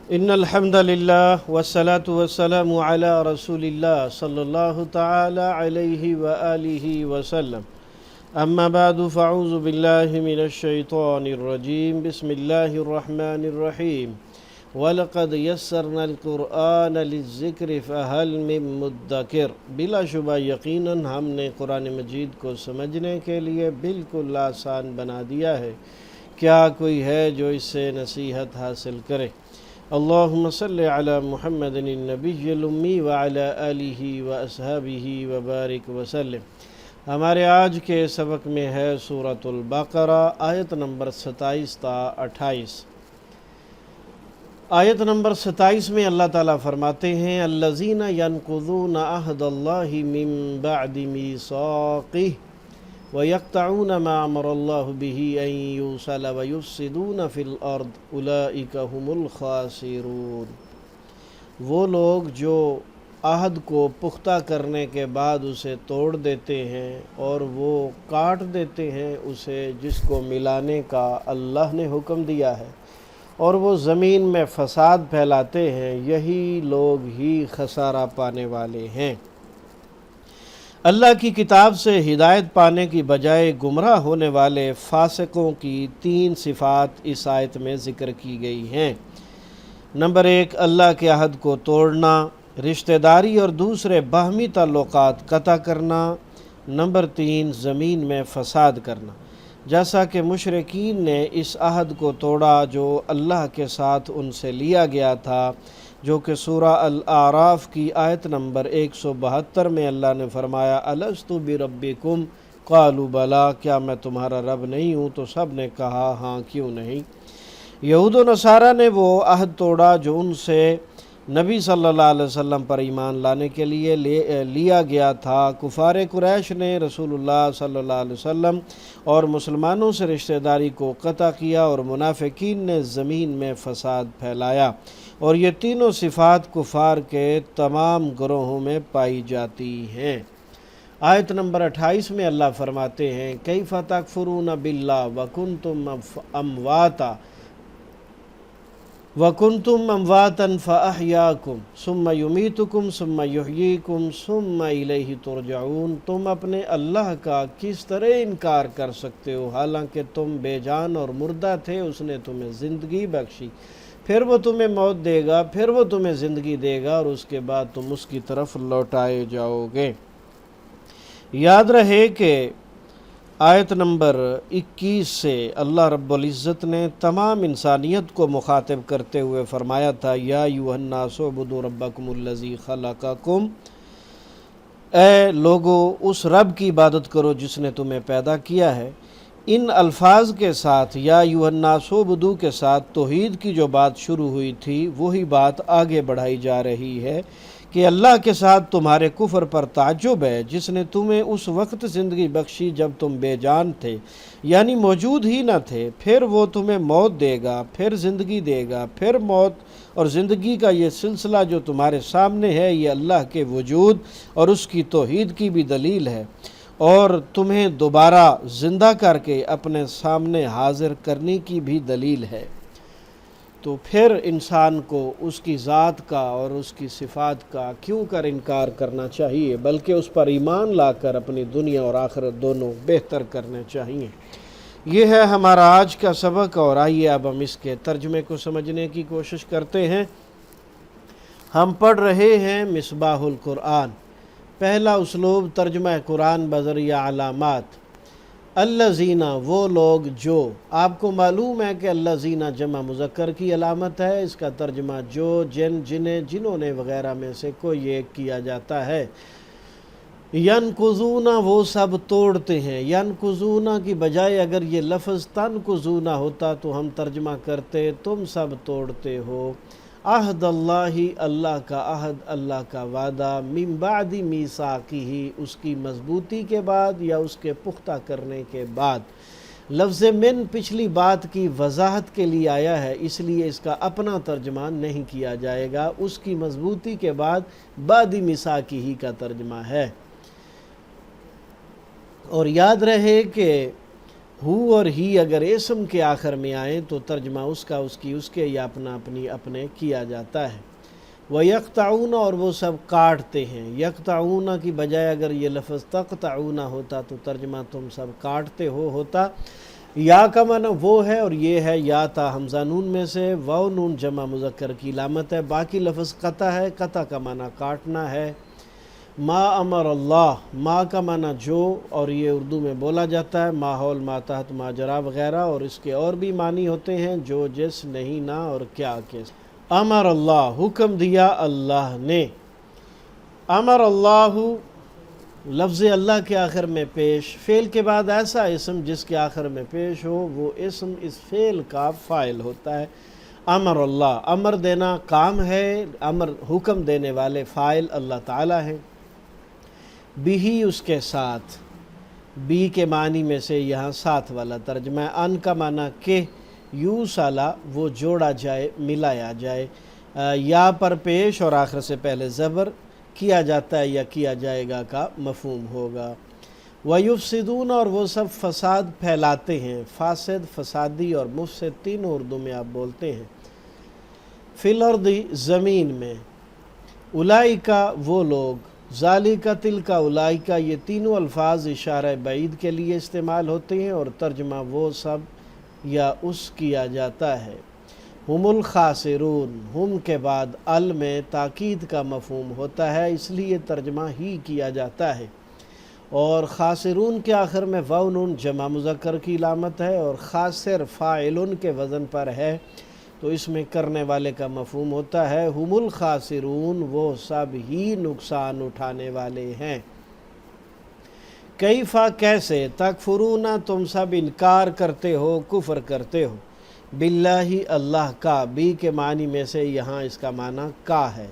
ان الحمد للہ والصلاة والسلام علی رسول اللہ صلی اللہ تعالی علیہ وآلہ وسلم اما بعد فاعوذ باللہ من الشیطان الرجیم بسم اللہ الرحمن الرحیم وَلَقَدْ يَسَّرْنَا الْقُرْآنَ لِلذِّكْرِ فَهَلْ مِن مُدَّكِرٍ بلا شبہ یقیناً ہم نے قرآن مجید کو سمجھنے کے لیے بالکل آسان بنا دیا ہے، کیا کوئی ہے جو اس سے نصیحت حاصل کرے؟ اللہم صلی علی محمد النبی الامی وعلی آلہ واصحابہ وبارک وسلم۔ ہمارے آج کے سبق میں ہے سورۃ البقرہ، آیت نمبر 27 تا 28۔ آیت نمبر 27 میں اللہ تعالیٰ فرماتے ہیں الذین ینقضون عہد اللہ من بعد میثاقہ وَيَقْطَعُونَ مَا أَمَرَ اللَّهُ بِهِ أَن يُوصَلَ وَيُفْسِدُونَ فِي الْأَرْضِ أُولَئِكَ هُمُ الْخَاسِرُونَ۔ وہ لوگ جو عہد کو پختہ کرنے کے بعد اسے توڑ دیتے ہیں اور وہ کاٹ دیتے ہیں اسے جس کو ملانے کا اللہ نے حکم دیا ہے، اور وہ زمین میں فساد پھیلاتے ہیں، یہی لوگ ہی خسارہ پانے والے ہیں۔ اللہ کی کتاب سے ہدایت پانے کی بجائے گمراہ ہونے والے فاسقوں کی 3 صفات اس آیت میں ذکر کی گئی ہیں۔ نمبر 1، اللہ کے عہد کو توڑنا، رشتہ داری اور دوسرے باہمی تعلقات قطع کرنا۔ نمبر 3، زمین میں فساد کرنا، جیسا کہ مشرکین نے اس عہد کو توڑا جو اللہ کے ساتھ ان سے لیا گیا تھا، جو کہ سورہ الاعراف کی آیت نمبر 172 میں اللہ نے فرمایا الست بربکم قالوا بلا، کیا میں تمہارا رب نہیں ہوں؟ تو سب نے کہا ہاں، کیوں نہیں۔ یہود و نصارہ نے وہ عہد توڑا جو ان سے نبی صلی اللہ علیہ وسلم پر ایمان لانے کے لیے لیا گیا تھا۔ کفار قریش نے رسول اللہ صلی اللہ علیہ وسلم اور مسلمانوں سے رشتہ داری کو قطع کیا، اور منافقین نے زمین میں فساد پھیلایا، اور یہ تینوں صفات کفار کے تمام گروہوں میں پائی جاتی ہیں۔ آیت نمبر 28 میں اللہ فرماتے ہیں کیف تکفرون باللہ وَكُنْتُمْ أَمْوَاتًا فَأَحْيَاكُمْ ثُمَّ يُمِيتُكُمْ ثُمَّ يُحْيِيكُمْ ثُمَّ إِلَيْهِ تُرْجَعُونَ۔ تم اپنے اللہ کا کس طرح انکار کر سکتے ہو، حالانکہ تم بے جان اور مردہ تھے، اس نے تمہیں زندگی بخشی، پھر وہ تمہیں موت دے گا، پھر وہ تمہیں زندگی دے گا، اور اس کے بعد تم اس کی طرف لوٹائے جاؤ گے۔ یاد رہے کہ آیت نمبر 21 سے اللہ رب العزت نے تمام انسانیت کو مخاطب کرتے ہوئے فرمایا تھا یا ایھا الناس اعبدوا ربکم الذی خلقکم، اے لوگو اس رب کی عبادت کرو جس نے تمہیں پیدا کیا ہے۔ ان الفاظ کے ساتھ یا ایھا الناس اعبدوا کے ساتھ توحید کی جو بات شروع ہوئی تھی وہی بات آگے بڑھائی جا رہی ہے کہ اللہ کے ساتھ تمہارے کفر پر تعجب ہے، جس نے تمہیں اس وقت زندگی بخشی جب تم بے جان تھے، یعنی موجود ہی نہ تھے، پھر وہ تمہیں موت دے گا، پھر زندگی دے گا، پھر موت اور زندگی کا یہ سلسلہ جو تمہارے سامنے ہے، یہ اللہ کے وجود اور اس کی توحید کی بھی دلیل ہے، اور تمہیں دوبارہ زندہ کر کے اپنے سامنے حاضر کرنے کی بھی دلیل ہے۔ تو پھر انسان کو اس کی ذات کا اور اس کی صفات کا کیوں کر انکار کرنا چاہیے، بلکہ اس پر ایمان لا کر اپنی دنیا اور آخرت دونوں بہتر کرنے چاہیے۔ یہ ہے ہمارا آج کا سبق، اور آئیے اب ہم اس کے ترجمے کو سمجھنے کی کوشش کرتے ہیں۔ ہم پڑھ رہے ہیں مصباح القرآن۔ پہلا اسلوب ترجمہ قرآن بذریعہ علامات۔ الذین، وہ لوگ جو، آپ کو معلوم ہے کہ الذین جمع مذکر کی علامت ہے، اس کا ترجمہ جو، جن، جنہیں، جنہوں نے وغیرہ میں سے کوئی ایک کیا جاتا ہے۔ ینقضون، وہ سب توڑتے ہیں۔ ینقضون کی بجائے اگر یہ لفظ تنقضون ہوتا تو ہم ترجمہ کرتے تم سب توڑتے ہو۔ عہد اللہ، اللہ کا عہد، اللہ کا وعدہ، من بعد میثاقہ، اس کی مضبوطی کے بعد یا اس کے پختہ کرنے کے بعد۔ لفظ من پچھلی بات کی وضاحت کے لیے آیا ہے، اس لیے اس کا اپنا ترجمہ نہیں کیا جائے گا، اس کی مضبوطی کے بعد بعد میثاقہ کا ترجمہ ہے۔ اور یاد رہے کہ ہو اور ہی اگر اسم کے آخر میں آئیں تو ترجمہ اس کا اس کے یا اپنا اپنے کیا جاتا ہے۔ وَيَقْطَعُونَ اور وہ سب کاٹتے ہیں، یقطعون کی بجائے اگر یہ لفظ تقطعون ہوتا تو ترجمہ تم سب کاٹتے ہو ہوتا۔ یا کا معنی وہ ہے اور یہ ہے یا تا حمزہ نون میں سے، واو نون جمع مذکر کی علامت ہے، باقی لفظ قطع ہے، قطع کا معنی کاٹنا ہے۔ ما امر اللہ، ما کا معنی جو، اور یہ اردو میں بولا جاتا ہے ماحول، ماتحت، ماجرا وغیرہ، اور اس کے اور بھی معنی ہوتے ہیں جو، جس، نہیں، نہ اور کیا کے۔ امر اللہ حکم دیا اللہ نے، امر اللہ لفظ اللہ کے آخر میں پیش، فعل کے بعد ایسا اسم جس کے آخر میں پیش ہو وہ اسم اس فعل کا فاعل ہوتا ہے۔ امر اللہ، امر دینا کام ہے، امر حکم دینے والے فاعل اللہ تعالی ہیں۔ بھی اس کے ساتھ، بی کے معنی میں سے یہاں ساتھ والا ترجمہ ہے۔ ان کا معنی کہ، یو سالا وہ جوڑا جائے، ملایا جائے، یا پر پیش اور آخر سے پہلے زبر، کیا جاتا ہے یا کیا جائے گا کا مفہوم ہوگا۔ وَيُفْسِدُونَ اور وہ سب فساد پھیلاتے ہیں، فاسد، فسادی اور مفسد تینوں اردو میں آپ بولتے ہیں۔ فی الارض زمین میں، اولئکا وہ لوگ، ذالکا تلکا اولئکا یہ تینوں الفاظ اشارہ بعید کے لیے استعمال ہوتے ہیں اور ترجمہ وہ سب یا اس کیا جاتا ہے۔ ہم الخاسرون، ہم کے بعد ال میں تاکید کا مفہوم ہوتا ہے اس لیے ترجمہ ہی کیا جاتا ہے، اور خاسرون کے آخر میں واو نون جمع مذکر کی علامت ہے اور خاسر فاعلن کے وزن پر ہے تو اس میں کرنے والے کا مفہوم ہوتا ہے۔ ہم الخاسرون وہ سب ہی نقصان اٹھانے والے ہیں۔ کیفا کیسے، تکفرون تم سب انکار کرتے ہو، کفر کرتے ہو، باللہ اللہ کا، بی کے معنی میں سے یہاں اس کا معنی کا ہے۔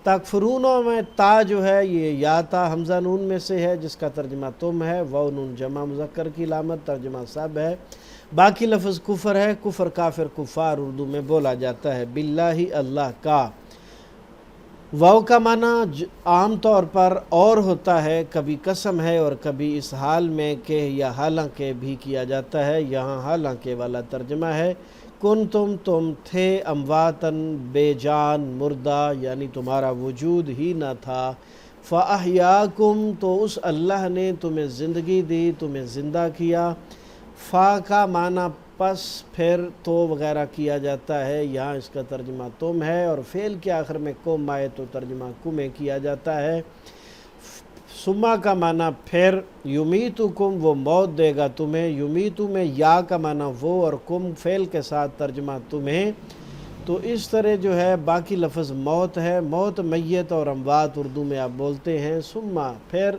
تکفرون میں تا جو ہے یہ یا تا حمزہ نون میں سے ہے جس کا ترجمہ تم ہے، واو نون جمع مذکر کی علامت، ترجمہ سب ہے، باقی لفظ کفر ہے، کفر کافر کفار اردو میں بولا جاتا ہے۔ باللہ اللہ کا، واو کا معنی عام طور پر اور ہوتا ہے، کبھی قسم ہے اور کبھی اس حال میں کہ یا حالانکہ بھی کیا جاتا ہے، یہاں حالانکہ والا ترجمہ ہے۔ تم تھے، امواتن بے جان، مردہ یعنی تمہارا وجود ہی نہ تھا، فاحیاکم تو اس اللہ نے تمہیں زندگی دی، تمہیں زندہ کیا۔ فا کا معنی پس، پھر، تو وغیرہ کیا جاتا ہے، یہاں اس کا ترجمہ تم ہے، اور فعل کے آخر میں کم آئے تو ترجمہ کمیں کیا جاتا ہے۔ سما کا معنی پھر، یمیتکم وہ موت دے گا تمہیں، یمیتو میں یا کا معنی وہ اور کم فعل کے ساتھ ترجمہ تمہیں، تو اس طرح جو ہے باقی لفظ موت ہے، موت میت اور اموات اردو میں آپ بولتے ہیں۔ سما پھر،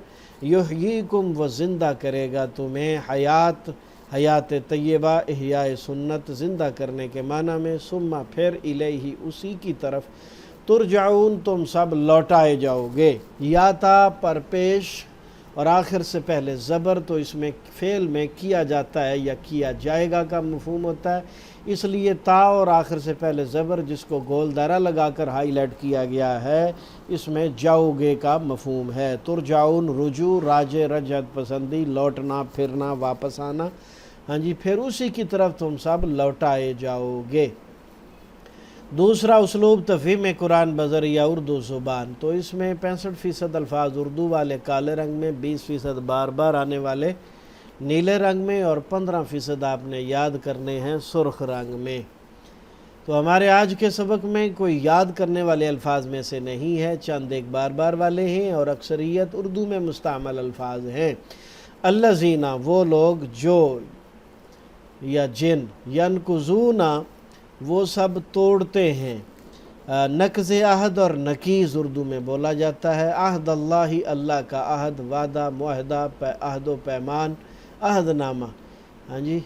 یحییکم وہ زندہ کرے گا تمہیں، حیات طیبہ، احیاء سنت زندہ کرنے کے معنی میں، سما پھر، الیہ اسی کی طرف، ترجعون تم سب لوٹائے جاؤ گے، یا تا پر پیش اور آخر سے پہلے زبر تو اس میں فعل میں کیا جاتا ہے یا کیا جائے گا کا مفہوم ہوتا ہے، اس لیے تا اور آخر سے پہلے زبر جس کو گول دائرہ لگا کر ہائی لائٹ کیا گیا ہے اس میں جاؤ گے کا مفہوم ہے۔ ترجعون رجوع، راجع، رجعت پسندی، لوٹنا، پھرنا، واپس آنا، ہاں جی، پھر اسی کی طرف تم سب لوٹائے جاؤ گے۔ دوسرا اسلوب تفہیم قرآن بذریعہ اردو زبان، تو اس میں 65% الفاظ اردو والے کالے رنگ میں، 20% بار بار آنے والے نیلے رنگ میں، اور 15% آپ نے یاد کرنے ہیں سرخ رنگ میں۔ تو ہمارے آج کے سبق میں کوئی یاد کرنے والے الفاظ میں سے نہیں ہے، چند ایک بار بار والے ہیں اور اکثریت اردو میں مستعمل الفاظ ہیں۔ الذین وہ لوگ جو یا جن، ینقضون وہ سب توڑتے ہیں، نقض عہد اور نقیض اردو میں بولا جاتا ہے۔ عہد اللہ اللہ کا عہد، وعدہ، معاہدہ، عہد و پیمان، عہد نامہ، ہاں جی،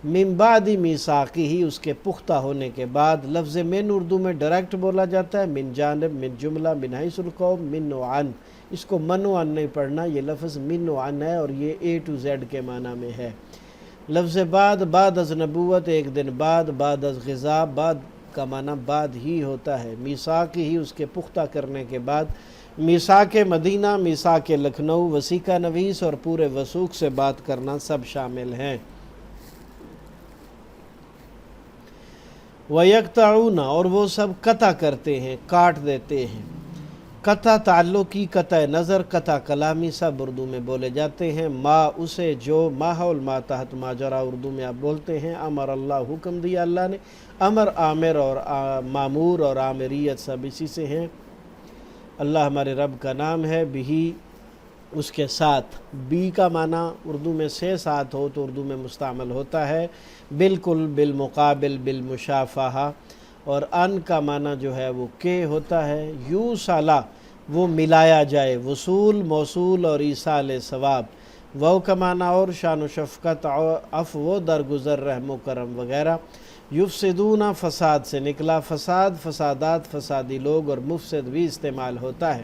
من بعد میثاقہ ہی اس کے پختہ ہونے کے بعد۔ لفظ من اردو میں ڈائریکٹ بولا جاتا ہے، من جانب، من جملہ، من حیث القوم، من و عن، اس کو من و عن نہیں پڑھنا، یہ لفظ من و عن ہے اور یہ A to Z کے معنی میں ہے۔ لفظ بعد از نبوت ایک دن بعد از غذا، بعد کا معنی بعد ہی ہوتا ہے، میثاق ہی اس کے پختہ کرنے کے بعد، میثاق مدینہ، میثاق لکھنؤ، وثیقہ نویس اور پورے وثوق سے بات کرنا سب شامل ہیں۔ وَيَقْطَعُونَ اور وہ سب قطع کرتے ہیں، کاٹ دیتے ہیں۔ قطع تعلقی، قطع نظر، قطع کلامی سب اردو میں بولے جاتے ہیں۔ ما اسے جو، ماحول ما تحت ماجرا اردو میں آپ بولتے ہیں۔ امر اللہ حکم دیا اللہ نے، امر عامر اور معمور اور عامریت سب اسی سے ہیں۔ اللہ ہمارے رب کا نام ہے، بہی اس کے ساتھ، بی کا معنی اردو میں سے ساتھ ہو تو اردو میں مستعمل ہوتا ہے، بالکل، بالمقابل، بالمشافہہ، اور ان کا معنی جو ہے وہ کے ہوتا ہے۔ یو سالہ وہ ملایا جائے، وصول، موصول اور ایصال ثواب۔ وہ کا معنی اور شان و شفقت، عفو، درگزر، رحم و کرم وغیرہ۔ یفسدون فساد سے نکلا، فساد، فسادات، فسادی لوگ، اور مفسد بھی استعمال ہوتا ہے۔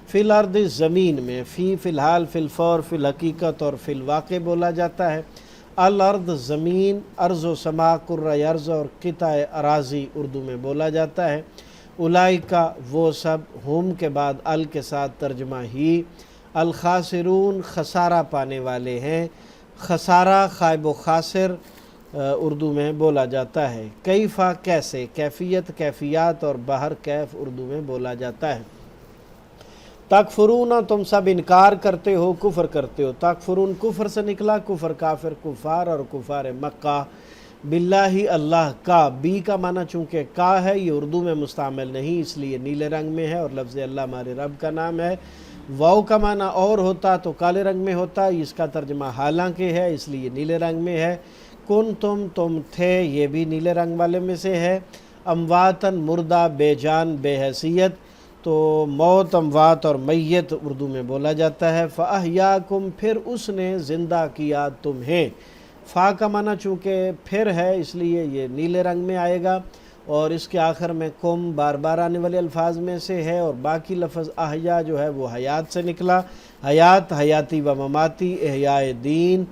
فی الارض زمین میں، فی الحال، فی الفور، فی الحقیقت اور فی الواقع بولا جاتا ہے۔ الارض زمین، ارض و سما، کرۂ ارض اور قطع اراضی اردو میں بولا جاتا ہے۔ اولئکا وہ سب، ہم کے بعد ال کے ساتھ ترجمہ ہی، الخاسرون خسارہ پانے والے ہیں۔ خسارہ، خائب و خاسر اردو میں بولا جاتا ہے۔ کیفا کیسے، کیفیت، کیفیات اور بہر کیف اردو میں بولا جاتا ہے۔ تکفرون تم سب انکار کرتے ہو، کفر کرتے ہو۔ تکفرون کفر سے نکلا، کفر کافر، کفار اور کفار مکہ۔ باللہ اللہ کا، بی کا معنی چونکہ کا ہے یہ اردو میں مستعمل نہیں، اس لیے نیلے رنگ میں ہے، اور لفظ اللہ ہمارے رب کا نام ہے۔ واو کا معنی اور ہوتا تو کالے رنگ میں ہوتا، اس کا ترجمہ حالانکہ ہے، اس لیے نیلے رنگ میں ہے۔ کن تم تھے، یہ بھی نیلے رنگ والے میں سے ہے۔ امواتن مردہ، بے جان، بے حیثیت، تو موت، اموات اور میت اردو میں بولا جاتا ہے۔ فَأَحْيَاكُمْ پھر اس نے زندہ کیا تمہیں۔ فا کا معنی چونکہ پھر ہے اس لیے یہ نیلے رنگ میں آئے گا، اور اس کے آخر میں کم بار بار آنے والے الفاظ میں سے ہے، اور باقی لفظ احیا جو ہے وہ حیات سے نکلا۔ حیات، حیاتی و مماتی، احیاء دین،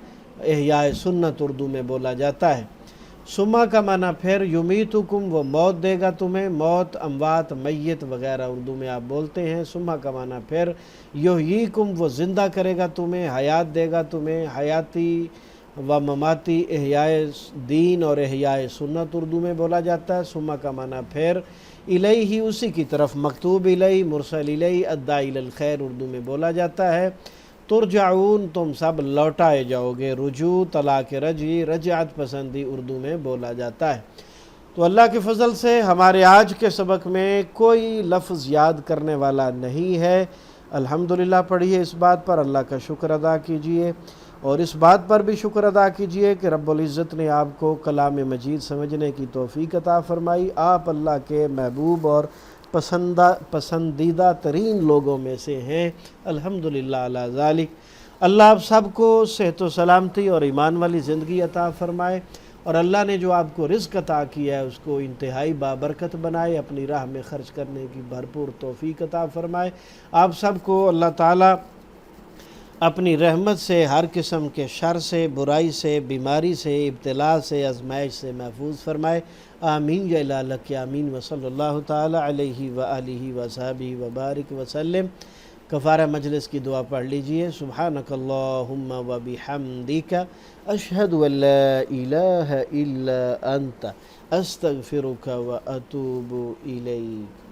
احیاء سنت اردو میں بولا جاتا ہے۔ سما کا معنی پھر، یمیتکم وہ موت دے گا تمہیں، موت، اموات، میت وغیرہ اردو میں آپ بولتے ہیں۔ سما کا معنی پھر، یحییکم وہ زندہ کرے گا تمہیں، حیات دے گا تمہیں، حیاتی و مماتی، احیاء دین اور احیاء سنت اردو میں بولا جاتا ہے۔ سما کا معنی پھر، الیہ اسی کی طرف، مکتوب الیہ، مرسل الیہ، الداعی الی الخیر اردو میں بولا جاتا ہے۔ ترجعون تم سب لوٹائے جاؤ گے، رجوع، طلاق رجعی، رجعت پسندی اردو میں بولا جاتا ہے۔ تو اللہ کے فضل سے ہمارے آج کے سبق میں کوئی لفظ یاد کرنے والا نہیں ہے۔ الحمدللہ پڑھیے، اس بات پر اللہ کا شکر ادا کیجئے، اور اس بات پر بھی شکر ادا کیجئے کہ رب العزت نے آپ کو کلام مجید سمجھنے کی توفیق عطا فرمائی۔ آپ اللہ کے محبوب اور پسندیدہ ترین لوگوں میں سے ہیں، الحمدللہ علی ذالک۔ اللہ آپ سب کو صحت و سلامتی اور ایمان والی زندگی عطا فرمائے، اور اللہ نے جو آپ کو رزق عطا کیا ہے اس کو انتہائی بابرکت بنائے، اپنی راہ میں خرچ کرنے کی بھرپور توفیق عطا فرمائے۔ آپ سب کو اللہ تعالیٰ اپنی رحمت سے ہر قسم کے شر سے، برائی سے، بیماری سے، ابتلا سے، آزمائش سے محفوظ فرمائے۔ آمین یا الہ آمین، وصلی اللہ تعالی علیہ وآلہ وصحبہ وبارک وسلم۔ کفارہ مجلس کی دعا پڑھ لیجئے۔ سبحانک اللہم وبحمدک، اشہد ان لا الہ الا انت، استغفرک واتوب الیک۔